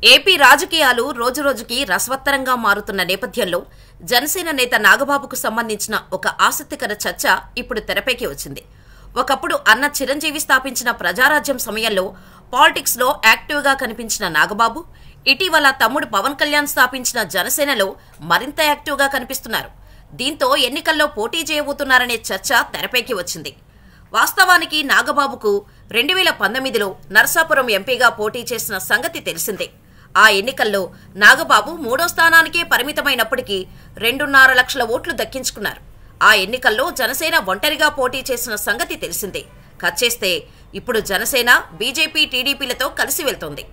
AP రాజకీయాలు రోజురోజుకి రసవత్తరంగా మారుతున్న నేపథ్యంలో జనసేన నేత నాగబాబుకు సంబంధించిన ఒక ఆసక్తికర చర్చ ఇప్పుడు తెరపైకి వచ్చింది. ఒకప్పుడు అన్న చిరంజీవి స్థాపించిన ప్రజారాజ్యం సమయంలో పాలిటిక్స్ లో యాక్టివ్గా కనిపించిన నాగబాబు ఇటీవల తమ్ముడు పవన్ కళ్యాణ్ స్థాపించిన జనసేనలో మరింత యాక్టివ్గా కనిపిస్తున్నారు. దీంతో ఎన్నికల్లో పోటీ చేయబోతున్నారనే చర్చ తెరపైకి వచ్చింది. వాస్తవానికి నాగబాబుకు 2019లో నరసాపురం ఎంపీగా పోటీ చేసిన సంగతి తెలిసిందే. ఆ ఎన్నికల్లో నాగబాబు 3వ స్థానానికే పరిమితమైనప్పటికీ 2.5 లక్షల ఓట్లు దక్కించుకున్నారు. ఆ ఎన్నికల్లో జనసేన ఒంటరిగా పోటీ చేసిన సంగతి తెలిసిందే. కచ్చేస్తే ఇప్పుడు జనసేన బీజేపీ టీడీపీలతో కలిసి వెళ్తోంది.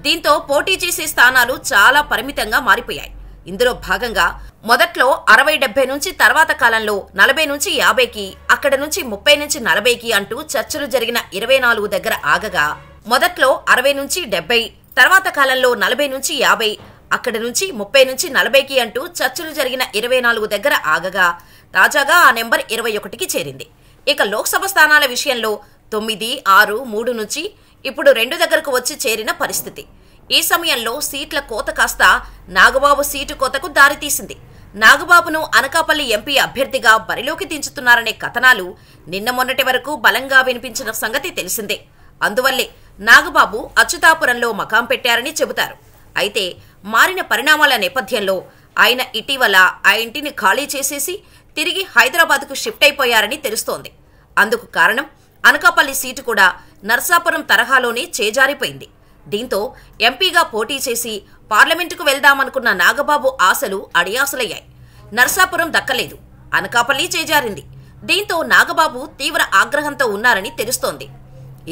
దీంతో పోటీ చేసే స్థానాలు చాలా పరిమితంగా మారిపోయాయి. ఇందులో భాగంగా మొదట్లో 60-70 నుంచి తర్వాత కాలంలో 40 నుంచి 50కి, అక్కడ నుంచి 30 నుంచి 40కి అంటూ చర్చలు జరిగిన 24 దగ్గర ఆగగా, మొదట్లో 60 నుంచి 70, తర్వాత కాలంలో 40 నుంచి 50, అక్కడ నుంచి 30 నుంచి 40కి అంటూ చర్చలు జరిగిన 24 దగ్గర ఆగగా తాజాగా ఆ నెంబర్ 21కి చేరింది. ఇక లోక్సభ స్థానాల విషయంలో 9, 6, 3 నుంచి ఇప్పుడు 2 దగ్గరకు వచ్చి చేరిన పరిస్థితి. ఈ సమయంలో సీట్ల కోత కాస్త నాగబాబు సీటు కోతకు దారితీసింది. నాగబాబును అనకాపల్లి ఎంపీ అభ్యర్థిగా బరిలోకి దించుతున్నారనే కథనాలు నిన్న మొన్నటి వరకు బలంగా వినిపించిన సంగతి తెలిసిందే. అందువల్లే నాగబాబు అచ్యుతాపురంలో మకాం పెట్టారని చెబుతారు. అయితే మారిన పరిణామాల నేపథ్యంలో ఆయన ఇటీవల ఆ ఇంటిని ఖాళీ చేసేసి తిరిగి హైదరాబాద్కు షిఫ్ట్ అయిపోయారని తెలుస్తోంది. అందుకు కారణం అనకాపల్లి సీటు కూడా నర్సాపురం తరహాలోనే చేజారిపోయింది. దీంతో ఎంపీగా పోటీ చేసి పార్లమెంటుకు వెళ్దామనుకున్న నాగబాబు ఆశలు అడియాసలయ్యాయి. నర్సాపురం దక్కలేదు, అనకాపల్లి చేజారింది. దీంతో నాగబాబు తీవ్ర ఆగ్రహంతో ఉన్నారని తెలుస్తోంది.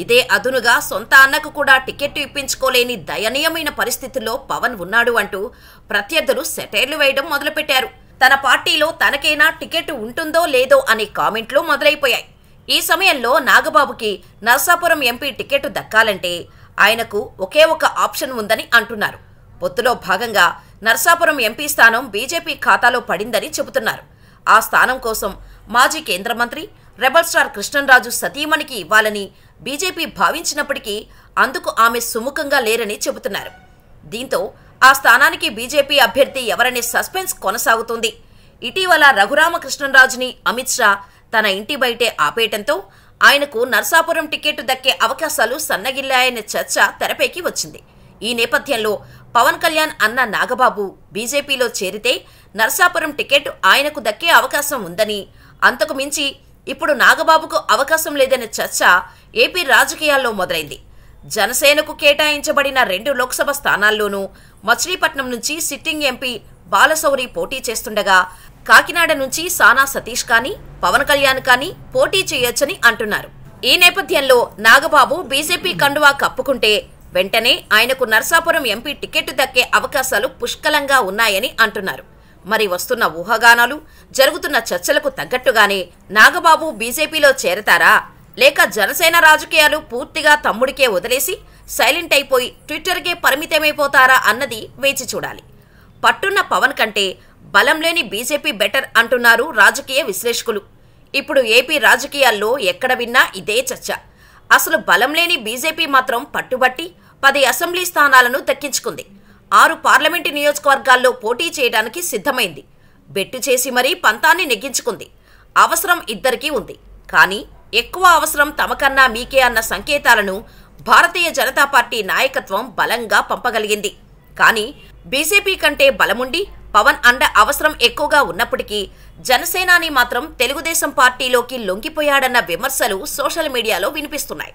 ఇదే అదునుగా సొంత అన్నకు కూడా టికెట్ ఇప్పించుకోలేని దయనీయమైన పరిస్థితుల్లో పవన్ ఉన్నాడు అంటూ ప్రత్యర్థులు సెటైర్లు వేయడం మొదలుపెట్టారు. తన పార్టీలో తనకైనా టికెట్ ఉంటుందో లేదో అనే కామెంట్లు మొదలైపోయాయి. ఈ సమయంలో నాగబాబుకి నర్సాపురం ఎంపీ టికెట్ దక్కాలంటే ఆయనకు ఒకే ఒక ఆప్షన్ ఉందని అంటున్నారు. పొత్తులో భాగంగా నర్సాపురం ఎంపీ స్థానం బీజేపీ ఖాతాలో పడిందని చెబుతున్నారు. ఆ స్థానం కోసం మాజీ కేంద్ర మంత్రి రెబల్ స్టార్ కృష్ణంరాజు సతీమణికి ఇవ్వాలని బీజేపీ భావించినప్పటికీ అందుకు ఆమె సుముఖంగా లేరని చెబుతున్నారు. దీంతో ఆ స్థానానికి బీజేపీ అభ్యర్థి ఎవరనే సస్పెన్స్ కొనసాగుతుంది. ఇటీవల రఘురామకృష్ణంరాజుని అమిత్ షా తన ఇంటి బయటే ఆపేయటంతో ఆయనకు నర్సాపురం టికెట్ దక్కే అవకాశాలు సన్నగిల్లాయనే చర్చ తెరపైకి వచ్చింది. ఈ నేపథ్యంలో పవన్ కళ్యాణ్ అన్న నాగబాబు బీజేపీలో చేరితే నర్సాపురం టికెట్ ఆయనకు దక్కే అవకాశం ఉందని, అంతకు మించి ఇప్పుడు నాగబాబుకు అవకాశం లేదనే చర్చ ఏపీ రాజకీయాల్లో మొదలైంది. జనసేనకు కేటాయించబడిన 2 లోక్సభ స్థానాల్లోనూ మచిలీపట్నం నుంచి సిట్టింగ్ ఎంపీ బాలశౌరి పోటీ చేస్తుండగా, కాకినాడ నుంచి సానా సతీష్ కానీ పవన్ కళ్యాణ్ కానీ పోటీ చేయొచ్చని అంటున్నారు. ఈ నేపథ్యంలో నాగబాబు బీజేపీ కండువా కప్పుకుంటే వెంటనే ఆయనకు నర్సాపురం ఎంపీ టికెట్ దక్కే అవకాశాలు పుష్కలంగా ఉన్నాయని అంటున్నారు. మరి వస్తున్న ఊహాగానాలు, జరుగుతున్న చర్చలకు తగ్గట్టుగానే నాగబాబు బీజేపీలో చేరతారా, లేక జనసేన రాజకీయాలు పూర్తిగా తమ్ముడికే వదిలేసి సైలెంట్ అయిపోయి ట్విట్టర్కే పరిమితమైపోతారా అన్నది వేచి చూడాలి. పట్టున్న పవన్ కంటే బలం లేని బీజేపీ బెటర్ అంటున్నారు రాజకీయ విశ్లేషకులు. ఇప్పుడు ఏపీ రాజకీయాల్లో ఎక్కడ విన్నా ఇదే చర్చ. అసలు బలం లేని బీజేపీ మాత్రం పట్టుబట్టి 10 అసెంబ్లీ స్థానాలను దక్కించుకుంది. 6 పార్లమెంటు నియోజకవర్గాల్లో పోటీ చేయడానికి సిద్ధమైంది. బెట్టు చేసి మరీ పంతాన్ని నెగ్గించుకుంది. అవసరం ఇద్దరికీ ఉంది. కానీ ఎక్కువ అవసరం తమకన్నా మీకే అన్న సంకేతాలను భారతీయ జనతా పార్టీ నాయకత్వం బలంగా పంపగలిగింది. కానీ బీజేపీ కంటే బలముండి పవన్ అండ అవసరం ఎక్కువగా ఉన్నప్పటికీ జనసేనాని మాత్రం తెలుగుదేశం పార్టీలోకి లొంగిపోయాడన్న విమర్శలు సోషల్ మీడియాలో వినిపిస్తున్నాయి.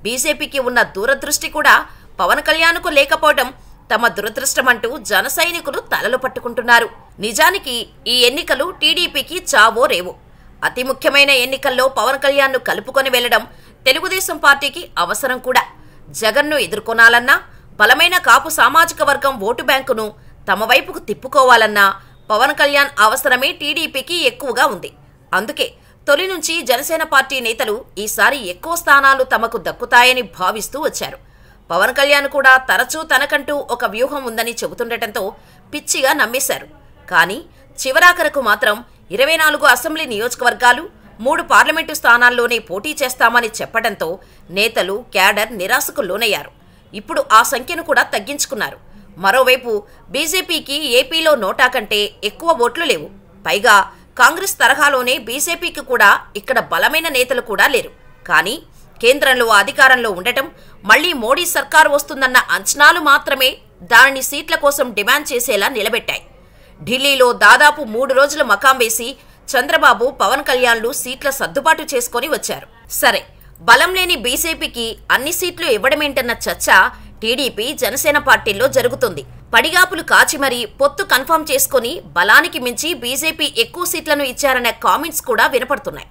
బీజేపీకి ఉన్న దూరదృష్టి కూడా పవన్ కళ్యాణ్కు లేకపోవడం తమ దురదృష్టమంటూ జన సైనికులు తలలు పట్టుకుంటున్నారు. నిజానికి ఈ ఎన్నికలు టీడీపీకి చావో రేవో. అతి ముఖ్యమైన ఎన్నికల్లో పవన్ కళ్యాణ్ను కలుపుకొని వెళ్లడం తెలుగుదేశం పార్టీకి అవసరం కూడా. జగన్ను ఎదుర్కొనాలన్నా, బలమైన కాపు సామాజిక వర్గం ఓటు బ్యాంకును తమ వైపుకు తిప్పుకోవాలన్నా పవన్ కళ్యాణ్ అవసరమే టీడీపీకి ఎక్కువగా ఉంది. అందుకే తొలి నుంచి జనసేన పార్టీ నేతలు ఈసారి ఎక్కువ స్థానాలు తమకు దక్కుతాయని భావిస్తూ వచ్చారు. పవన్ కళ్యాణ్ కూడా తరచూ తనకంటూ ఒక వ్యూహం ఉందని చెబుతుండటంతో పిచ్చిగా నమ్మేశారు. కానీ చివరాఖరకు మాత్రం 24 అసెంబ్లీ నియోజకవర్గాలు, 3 పార్లమెంటు స్థానాల్లోనే పోటీ చేస్తామని చెప్పడంతో నేతలు, క్యాడర్ నిరాశకు లోనయ్యారు. ఇప్పుడు ఆ సంఖ్యను కూడా తగ్గించుకున్నారు. మరోవైపు బీజేపీకి ఏపీలో నోటా కంటే ఎక్కువ ఓట్లు లేవు. పైగా కాంగ్రెస్ తరహాలోనే బీజేపీకి కూడా ఇక్కడ బలమైన నేతలు కూడా లేరు. కానీ కేంద్రంలో అధికారంలో ఉండటం, మళ్లీ మోడీ సర్కారు వస్తుందన్న అంచనాలు మాత్రమే దానిని సీట్ల కోసం డిమాండ్ చేసేలా నిలబెట్టాయి. ఢిల్లీలో దాదాపు 3 రోజులు మకాం వేసి చంద్రబాబు, పవన్ కళ్యాణ్లు సీట్ల సర్దుబాటు చేసుకుని వచ్చారు. సరే, బలం లేని బీజేపీకి అన్ని సీట్లు ఇవ్వడమేంటన్న చర్చ టీడీపీ, జనసేన పార్టీల్లో జరుగుతుంది. పడిగాపులు కాచి మరీ పొత్తు కన్ఫర్మ్ చేసుకుని బలానికి మించి బీజేపీ ఎక్కువ సీట్లను ఇచ్చారనే కామెంట్స్ కూడా వినపడుతున్నాయి.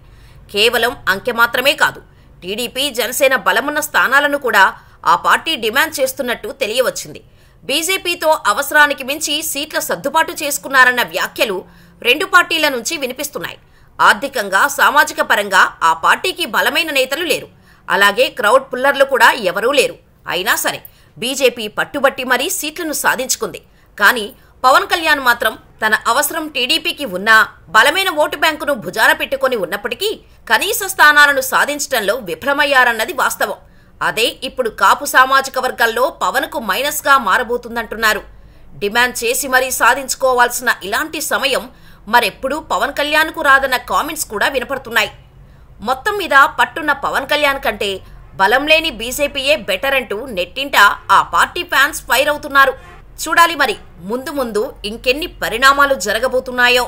కేవలం అంకె మాత్రమే కాదు, టీడీపీ, జనసేన బలమున్న స్థానాలను కూడా ఆ పార్టీ డిమాండ్ చేస్తున్నట్టు తెలియవచ్చింది. బీజేపీతో అవసరానికి మించి సీట్ల సర్దుబాటు చేసుకున్నారన్న వ్యాఖ్యలు 2 పార్టీల నుంచి వినిపిస్తున్నాయి. ఆర్థికంగా, సామాజిక పరంగా ఆ పార్టీకి బలమైన నేతలు లేరు. అలాగే క్రౌడ్ పుల్లర్లు కూడా ఎవరూ లేరు. అయినా సరే బీజేపీ పట్టుబట్టి మరీ సీట్లను సాధించుకుంది. కానీ పవన్ కళ్యాణ్ మాత్రం తన అవసరం టీడీపీకి ఉన్నా బలమైన ఓటు బ్యాంకును భుజాన పెట్టుకుని ఉన్నప్పటికీ కనీస స్థానాలను సాధించడంలో విఫలమయ్యారన్నది వాస్తవం. అదే ఇప్పుడు కాపు సామాజిక వర్గాల్లో పవన్కు మైనస్గా మారబోతుందంటున్నారు. డిమాండ్ చేసి మరీ సాధించుకోవాల్సిన ఇలాంటి సమయం మరెప్పుడూ పవన్ కళ్యాణ్కు రాదన్న కామెంట్స్ కూడా వినపడుతున్నాయి. మొత్తం మీద పట్టున్న పవన్ కళ్యాణ్ కంటే బలం లేని బీజేపీయే బెటర్ అంటూ నెట్టింట ఆ పార్టీ ఫ్యాన్స్ ఫైర్ అవుతున్నారు. చూడాలి మరి ముందు ముందు ఇంకెన్ని పరిణామాలు జరగబోతున్నాయో.